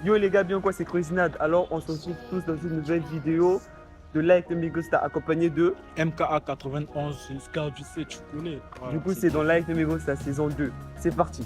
Yo les gars, bien quoi, c'est Croisinade. Alors on se retrouve tous dans une nouvelle vidéo de Like No Gusta accompagné de. MKA 91 jusqu'à du C, tu connais. Voilà, Du coup, c'est dans Like No Gusta saison 2. C'est parti.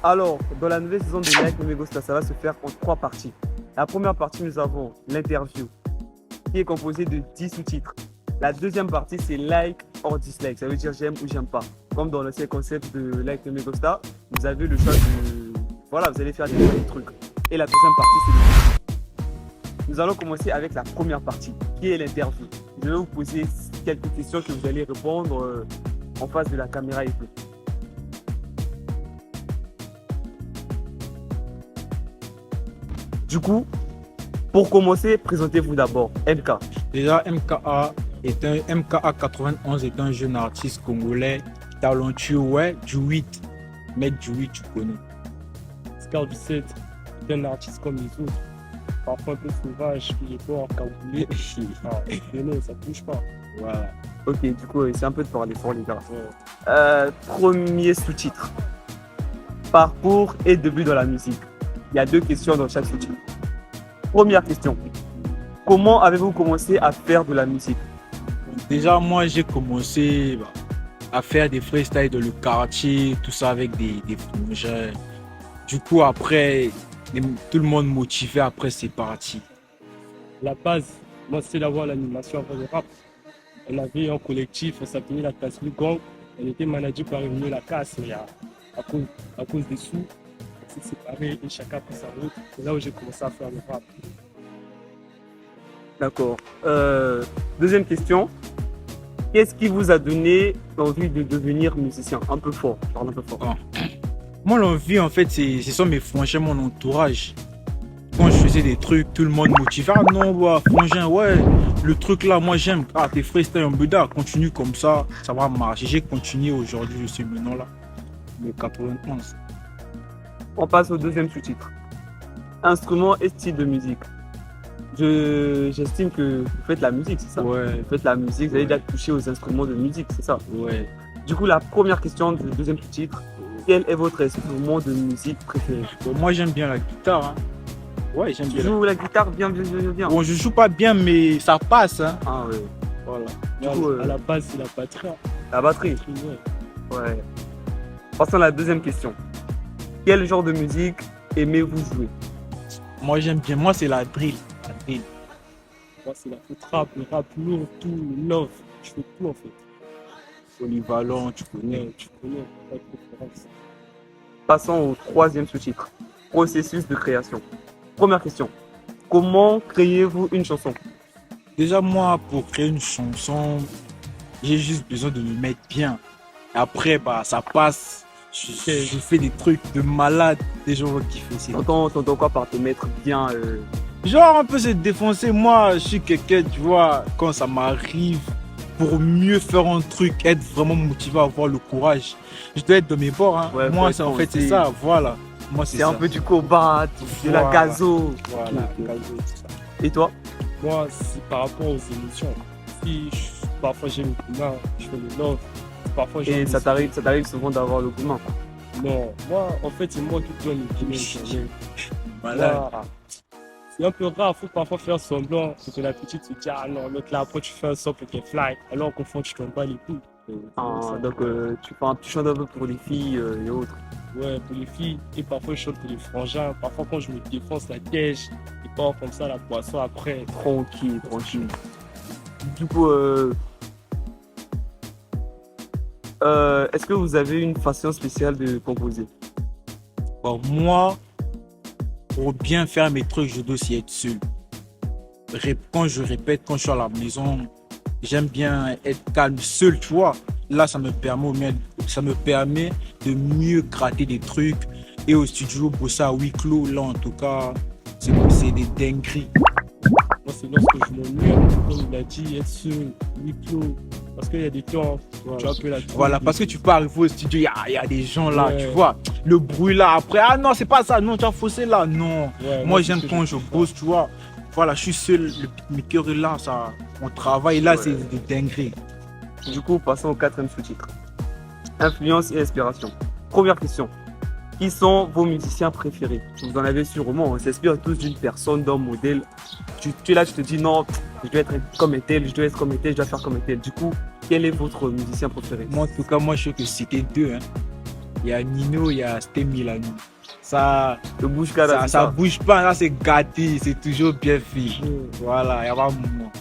Alors, dans la nouvelle saison de Like No Gusta, ça va se faire en 3 parties. La première partie, nous avons l'interview qui est composée de 10 sous-titres. La deuxième partie, c'est like or dislike. Ça veut dire j'aime ou j'aime pas. Comme dans l'ancien concept de Like No Gusta, vous avez le choix de. Voilà, vous allez faire des trucs. Et la deuxième partie, c'est le. Nous allons commencer avec la première partie, qui est l'interview. Je vais vous poser quelques questions que vous allez répondre en face de la caméra et tout. Du coup, pour commencer, présentez-vous d'abord. MK. Déjà, MKA 91 est un jeune artiste congolais talentueux, ouais, du 8. Mec du 8, tu connais. Scar du 7 est un artiste comme les autres. Parfois un peu sauvage, il est fort, cagoulé. Ça touche pas. Voilà. Ok, du coup, c'est un peu de parler fort, les gars. Premier sous-titre. Parcours et début dans la musique. Il y a 2 questions dans chaque sous-titre. Première question. Comment avez-vous commencé à faire de la musique? Déjà, moi, j'ai commencé à faire des freestyles dans le quartier, tout ça avec des frangins. Du coup, après, tout le monde motivé, après, c'est parti. La base, moi, c'est d'avoir l'animation avant le rap. On avait un collectif, on s'appelait la Casse du Gang. On était managé par une la casse, mais à cause des sous, on s'est séparés et chacun pour sa route. C'est là où j'ai commencé à faire le rap. D'accord. Deuxième question. Qu'est-ce qui vous a donné envie de devenir musicien? Un peu fort, parle un peu fort. Moi, l'envie, en fait, ce sont mes frangins, mon entourage. Quand je faisais des trucs, tout le monde motivait. Ah non, ouais, frangin, ouais, le truc là, moi j'aime. Ah, tes freestyles en Buda, continue comme ça va marcher. J'ai continué aujourd'hui, je suis maintenant là. Le 91. On passe au deuxième sous-titre. Instrument et style de musique. J'estime que vous faites la musique, c'est ça? Ouais. Vous faites la musique, vous avez déjà touché aux instruments de musique, c'est ça? Ouais. Du coup, la première question du deuxième sous-titre. Quel est votre instrument de musique préféré? Bon, moi j'aime bien la guitare. Hein. Ouais, j'aime bien. Tu joues la guitare bien. Bon, je joue pas bien, mais ça passe. Hein. Ah ouais. Voilà. Du coup, à la base, c'est la batterie. La batterie? Ouais. Passons à la deuxième question. Quel genre de musique aimez-vous jouer? Moi j'aime bien, moi c'est la drill. Moi, c'est la trap, le rap lourd, tout, le love. Je fais tout en fait. Polyvalent, tu connais. Ouais, tu connais, pas de préférence. Passons au troisième sous-titre. Processus de création. Première question. Comment créez-vous une chanson? Déjà, moi, pour créer une chanson, j'ai juste besoin de me mettre bien. Après, ça passe. Je fais des trucs de malade. Des gens vont kiffer. T'entends quoi par te mettre bien Genre, un peu se défoncer. Moi, je suis quelqu'un, tu vois, quand ça m'arrive, pour mieux faire un truc, être vraiment motivé, avoir le courage. Je dois être de mes bords. Hein. Ouais, moi, en fait, c'est ça. Voilà. Moi, c'est un peu du combat, de la gazo. Voilà, gazo, tout ça. Et toi? Moi, c'est par rapport aux émotions. Si parfois j'ai le coup de main, je fais le love. Parfois, et ça t'arrive souvent d'avoir le coup de main? Non, moi, en fait, c'est moi qui donne le coup. Voilà. C'est un peu rare, il faut parfois faire semblant pour que la petite se dise ah non, l'autre là, après tu fais un son pour qu'elle fly. Alors qu'au fond, tu tombes pas les couilles. Donc, tu chantes un peu pour les filles et autres. Ouais, pour les filles, et parfois je chante pour les frangins. Parfois, quand je me défonce la tèche, et pas comme ça la poisson après. Tranquille. Du coup, est-ce que vous avez une façon spéciale de composer? Bon, moi, pour bien faire mes trucs, je dois aussi être seul. Quand je répète, quand je suis à la maison, j'aime bien être calme seul, tu vois. Là, ça me permet de mieux gratter des trucs. Et au studio, bosser à huis clos, là, en tout cas, c'est des dingueries. Moi, c'est lorsque je m'ennuie, comme il a dit, être seul, huis clos. Parce qu'il y a des temps, tu as un peu la trouille. Voilà, parce que tu peux arriver au studio, il y a des gens là, Ouais. tu vois, le bruit là, après, ah non, c'est pas ça, non, tu as faussé là, non. Ouais, Moi, c'est j'aime ce que quand je bosse, tu vois. Voilà, je suis seul, le beatmaker est là, ça, on travaille là, Ouais. c'est des dingueries. Du coup, passons au quatrième sous-titre. Influence et inspiration. Première question. Qui sont vos musiciens préférés? Vous en avez sûrement, on s'inspire tous d'une personne, d'un modèle. Tu es là, tu te dis non, je dois être comme un tel, je dois être comme un tel, je dois faire comme un tel. Du coup, quel est votre musicien préféré? Moi, en tout cas, moi, je sais que c'était deux. Hein. Il y a Nino, il y a Sté Milano. Ça, Le bouge cara, ça bouge pas, là, c'est gâté, c'est toujours bien fait. Voilà, il y a pas de moment.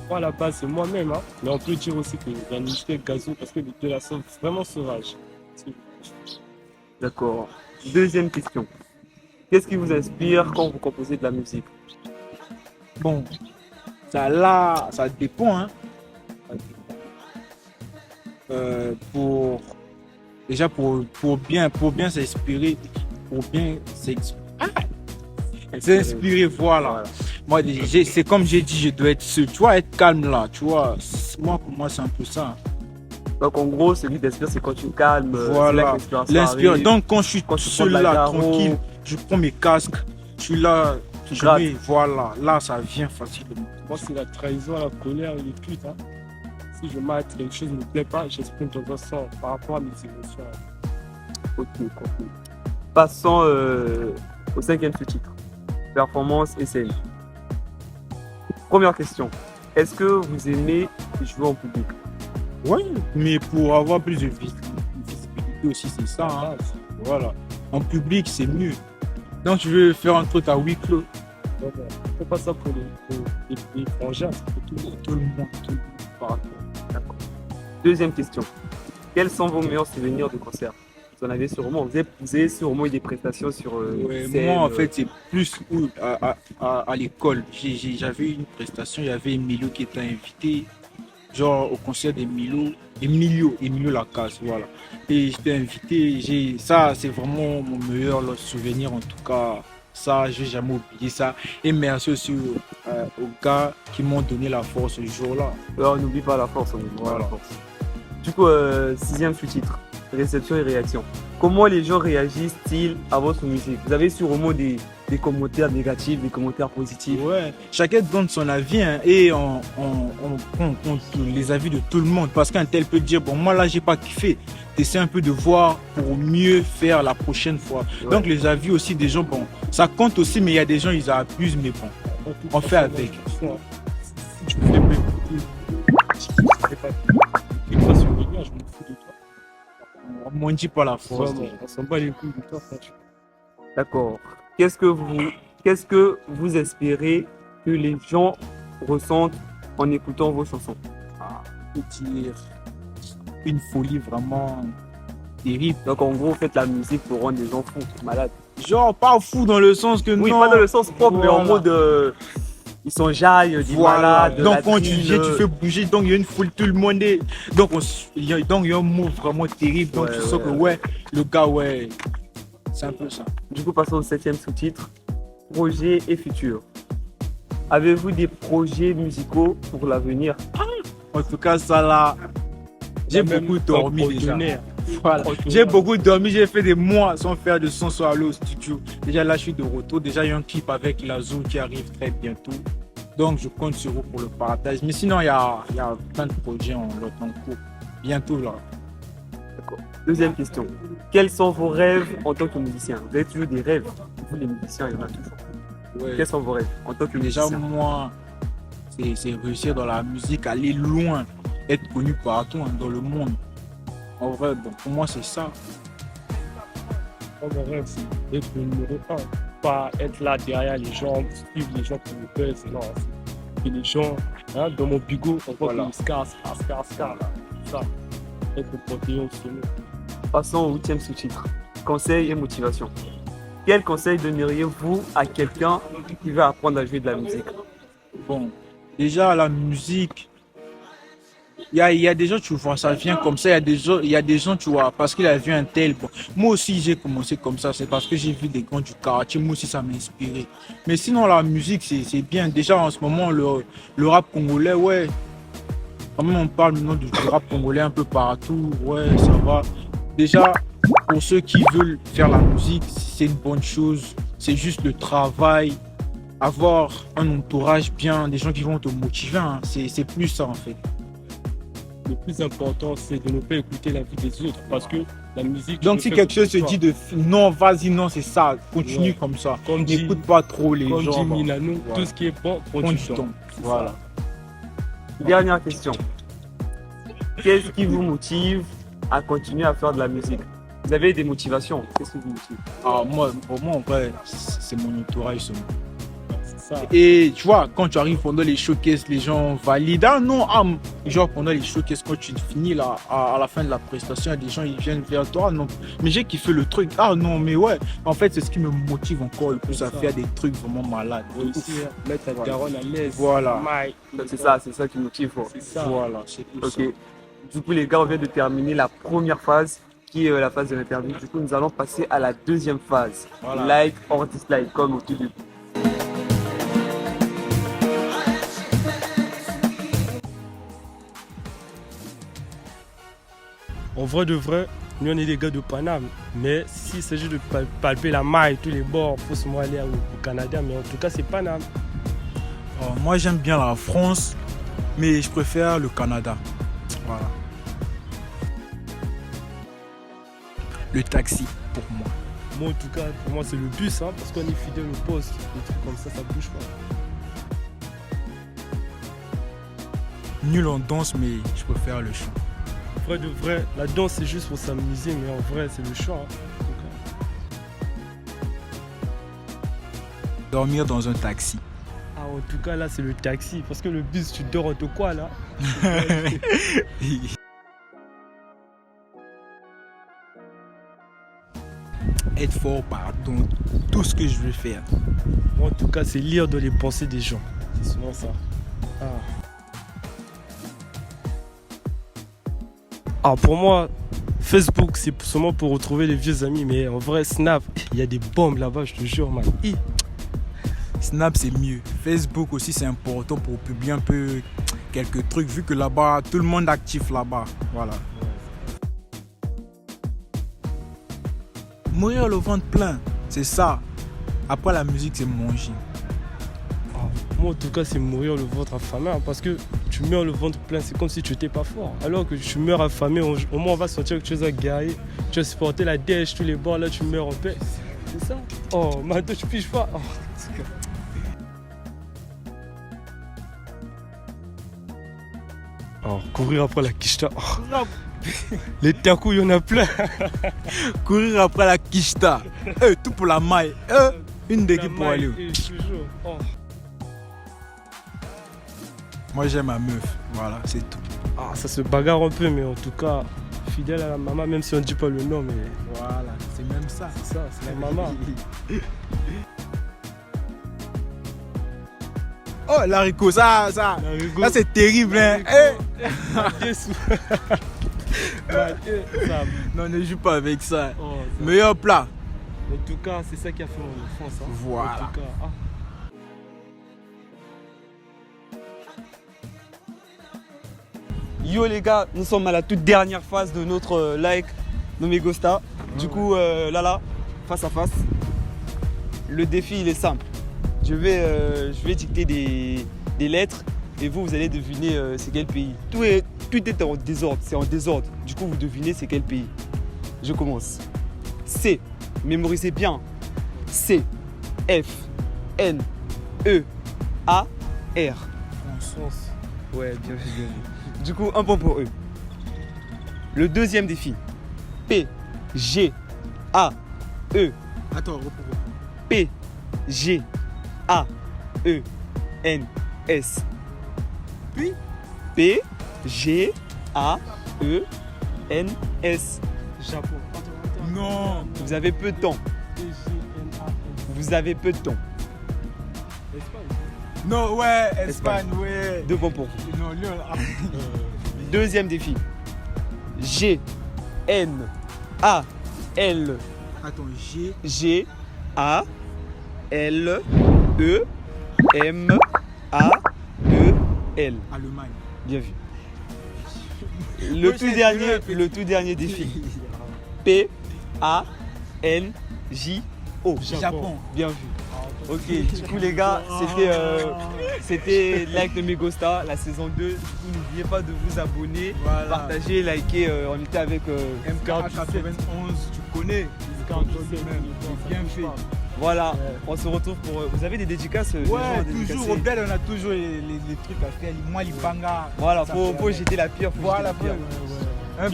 Moi, à la base, c'est moi-même. Hein. Mais on peut dire aussi que j'ai un invité Gazo parce que les deux là sont vraiment sauvages. D'accord. Deuxième question. Qu'est-ce qui vous inspire quand vous composez de la musique? Bon, ça là, ça dépend. Hein. Déjà pour bien s'inspirer, s'inspirer, voilà. Moi, c'est comme j'ai dit, je dois être seul, tu vois, être calme là, tu vois. Moi, pour moi, c'est un peu ça. Donc en gros, celui d'inspire, c'est quand tu calmes. Voilà, l'inspire. Donc quand je suis Quand tu seul prends de la là, garo. tranquille, je prends mes casques, je suis là, Tu je grattes. mets, voilà, là, ça vient facilement. Moi, c'est la trahison, la colère et les putes. Hein. Si je mate, quelque chose ne me plaît pas, j'exprime ton ressent par rapport à mes émotions. Ok, compris. Passons au cinquième sous-titre. Performance et scène. Première question. Est-ce que vous aimez jouer en public? Oui, mais pour avoir plus de visibilité aussi, c'est ça. Hein. Voilà. En public, c'est mieux. Donc, tu veux faire un truc à huis clos. On ne fait pas ça pour les frangins, c'est pour tout le monde. Tout le monde partout. D'accord. Deuxième question. Quels sont vos meilleurs souvenirs de concert? Vous en avez sûrement. Vous avez sûrement eu des prestations sur Ouais, scène, moi, en fait, c'est plus à l'école. J'avais une prestation, il y avait Emilio qui était invité, genre au concert Emilio Lacasse, voilà. Et j'étais invité, ça, c'est vraiment mon meilleur souvenir, en tout cas. Ça, je vais jamais oublier ça. Et merci aussi aux gars qui m'ont donné la force ce jour-là. on n'oublie pas la force. On n'oublie pas la Voilà. force. Du coup, sixième sous-titre. Réception et réaction. Comment les gens réagissent-ils à votre musique? Vous avez sûrement des commentaires négatifs, des commentaires positifs. Ouais, chacun donne son avis hein, et on prend en compte les avis de tout le monde parce qu'un tel peut dire bon moi là j'ai pas kiffé, t'essaies un peu de voir pour mieux faire la prochaine fois. Ouais. Donc les avis aussi des gens, bon ça compte aussi mais il y a des gens ils abusent mais bon on fait avec. Si tu me fais pas écouter, je fais pas sur le lien, je m'en fous de toi. On ne dit pas la force. Vraiment, on s'en bat les couilles de toi, franchement. D'accord. Qu'est-ce que vous espérez que les gens ressentent en écoutant vos chansons? Je peux dire une folie vraiment terrible. Donc en gros, faites la musique pour rendre les gens fous, malades. Genre pas fou dans le sens que Oui, non. pas dans le sens propre, mais en Voilà. mode ils sont jailles, des Voilà. malades. Donc la quand tu drill, viens, tu fais bouger, donc il y a une foule, tout le monde est. Donc il y a un mot vraiment terrible. Donc Ouais, tu sens ouais, que ouais, le gars, ouais, c'est un peu ça. Du coup, passons au septième sous-titre. Projet et futur. Avez-vous des projets musicaux pour l'avenir? En tout cas, ça là, j'ai Même beaucoup dormi dans déjà. Ordinaire. Voilà. J'ai beaucoup dormi, j'ai fait des mois sans faire de son, sans aller au studio. Déjà là, je suis de retour. Déjà, il y a un clip avec Lazou qui arrive très bientôt. Donc, je compte sur vous pour le partage. Mais sinon, il y a plein de projets en cours. Bientôt là. D'accord. Deuxième question. Quels sont vos rêves en tant que musicien? Vous avez toujours des rêves? Vous, les musiciens, il y en a toujours. Ouais. Quels sont vos rêves en tant que Déjà, musicien? moi, c'est réussir dans la musique, aller loin, être connu partout hein, dans le monde. En vrai, bon, pour moi, c'est ça. Moi, mon rêve, c'est d'être le numéro 1. Pas être là derrière les gens, suivre les gens pour le buzz. Non, c'est que les gens, hein, dans mon bigot, on voit Voilà. le scar, là. Ça, être le panthéon sommet. Passons au huitième sous-titre. Conseils et motivation. Quel conseil donneriez-vous à quelqu'un qui veut apprendre à jouer de la musique? Bon, déjà, la musique, Il y a des gens, tu vois, ça vient comme ça. Il y a des gens, tu vois, parce qu'il a vu un tel. Bon, moi aussi, j'ai commencé comme ça. C'est parce que j'ai vu des grands du quartier. Moi aussi, ça m'a inspiré. Mais sinon, la musique, c'est bien. Déjà, en ce moment, le rap congolais, ouais. Quand même, on parle maintenant du rap congolais un peu partout. Ouais, ça va. Déjà, pour ceux qui veulent faire la musique, c'est une bonne chose. C'est juste le travail. Avoir un entourage bien, des gens qui vont te motiver. Hein. C'est plus ça, en fait. Le plus important, c'est de ne pas écouter la vie des autres parce que la musique. Donc si quelque chose se dit de non, vas-y, non, c'est ça, continue comme ça. N'écoute pas trop les gens. Comme dit Milano, voilà. Tout ce qui est bon, prend du temps. Voilà. Dernière question. Qu'est-ce qui vous motive à continuer à faire de la musique? Vous avez des motivations. Qu'est-ce qui vous motive? Moi, pour moi, en vrai, c'est mon entourage seulement. Ça. Et tu vois, quand tu arrives pendant les showcases, les gens valident. Ah non, genre pendant les showcases, quand tu finis là, à la fin de la prestation, il y a des gens ils viennent vers toi. Non, mais j'ai kiffé le truc. Ah non, mais ouais, en fait, c'est ce qui me motive encore le plus à faire des trucs vraiment malades. Aussi, mettre ta daronne à l'aise. Voilà. C'est ça qui motive. C'est ça. Voilà, c'est tout ça. Ok. Du coup, les gars, on vient de terminer la première phase, qui est la phase de l'interview. Du coup, nous allons passer à la deuxième phase. Voilà. Like or dislike, comme au tout début. En vrai de vrai, nous on est des gars de Paname, mais s'il s'agit de palper la maille, tous les bords, il faut seulement aller au Canada, mais en tout cas c'est Paname. Moi j'aime bien la France, mais je préfère le Canada. Voilà. Le taxi pour moi. Moi en tout cas, pour moi c'est le bus, hein, parce qu'on est fidèle au poste, des trucs comme ça bouge pas. Nul en danse, mais je préfère le chant. Vrai de vrai, la danse c'est juste pour s'amuser, mais en vrai c'est le chant. Hein. Dormir dans un taxi. En tout cas là c'est le taxi, parce que le bus tu dors en quoi là? Être fort par tout ce que je veux faire. Moi, en tout cas c'est lire dans les pensées des gens, c'est souvent ça. Pour moi, Facebook, c'est seulement pour retrouver les vieux amis, mais en vrai, Snap, il y a des bombes là-bas, je te jure, man. Snap, c'est mieux. Facebook aussi, c'est important pour publier un peu quelques trucs, vu que là-bas, tout le monde est actif là-bas. Voilà. Mourir le ventre plein, c'est ça. Après la musique, c'est manger. Moi, en tout cas, c'est mourir le ventre affamé, hein, parce que tu meurs le ventre plein, c'est comme si tu n'étais pas fort. Alors que tu meurs affamé, au moins on va sentir que tu es aguerri, tu as supporté la dèche, tous les bords, là tu meurs en paix. C'est ça. Oh, maintenant tu piges pas. Courir après la quicheta. Les tacos, il y en a plein. Courir après la quicheta. Tout pour la maille. Une d'équipe pour aller. Moi j'aime ma meuf, voilà, c'est tout. Ça se bagarre un peu, mais en tout cas, fidèle à la maman, même si on ne dit pas le nom, mais voilà, c'est même ça. C'est ça, c'est la maman. Oh, l'haricot, ça c'est terrible, hein. Non, ne joue pas avec ça. Meilleur plat. En tout cas, c'est ça qui a fait mon enfance. Hein. Voilà. En tout cas, Yo les gars, nous sommes à la toute dernière phase de notre like nommé Gosta. Du coup, là, face à face, le défi il est simple. Je vais dicter des lettres et vous allez deviner c'est quel pays. Tout est en désordre, c'est en désordre. Du coup, vous devinez c'est quel pays. Je commence. C, mémorisez bien. C, F, N, E, A, R. France. Ouais, bien vu. Du coup, un point pour eux. Le deuxième défi. P, G, A, E. Attends, P, G, A, E, N, S. Puis P, G, A, E, N, S. Japon. Non. Vous avez peu de temps. Vous avez peu de temps. Espagne. Non, ouais, Espagne, ouais. 2 points pour vous. Non, Lyon, Deuxième défi. G, N, A, L, Attends, G. G, A, L, E, M, A, E, L. Allemagne. Bien vu. Le Moi, tout j'ai dernier, fait le tout dernier défi. P, A, N, J, O. Japon. Bien vu. Ok, du coup les gars, c'était Like de Megosta, la saison 2. Du coup, n'oubliez pas de vous abonner, Voilà. partager, liker. On était avec MK91, tu connais. Bien fait. Voilà, on se retrouve pour. Vous avez des dédicaces des gens à Ouais, dédicacer. toujours, au Bel, on a toujours les trucs à faire. Moi, les bangas. Voilà, ça faut fait- jeter la pierre. Faut Voilà, jeter la pierre. Un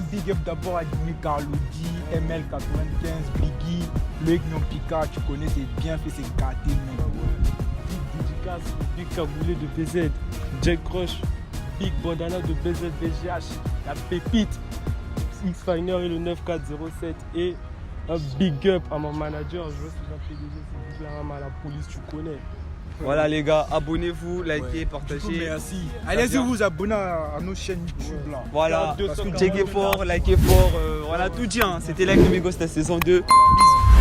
big up d'abord à Dimi Carlodi, ML95, Biggie, Loïc Nyompika, tu connais, c'est bien fait, c'est gâté. Big dédicace, Big Caboulé de BZ, Jack Crush, Big Bandana de BZBGH, la pépite, X-Finer et le 9407 et un big up à mon manager, je vois ce que j'ai fait déjà, c'est Big Laram à la police, tu connais. Voilà les gars, abonnez-vous, likez, Du coup, partagez. merci. Allez-y vous abonner à nos chaînes YouTube là. Voilà, 240 checkez fort, likez fort. On a tout dit, hein. C'était Like de Megosta saison 2. Bisous.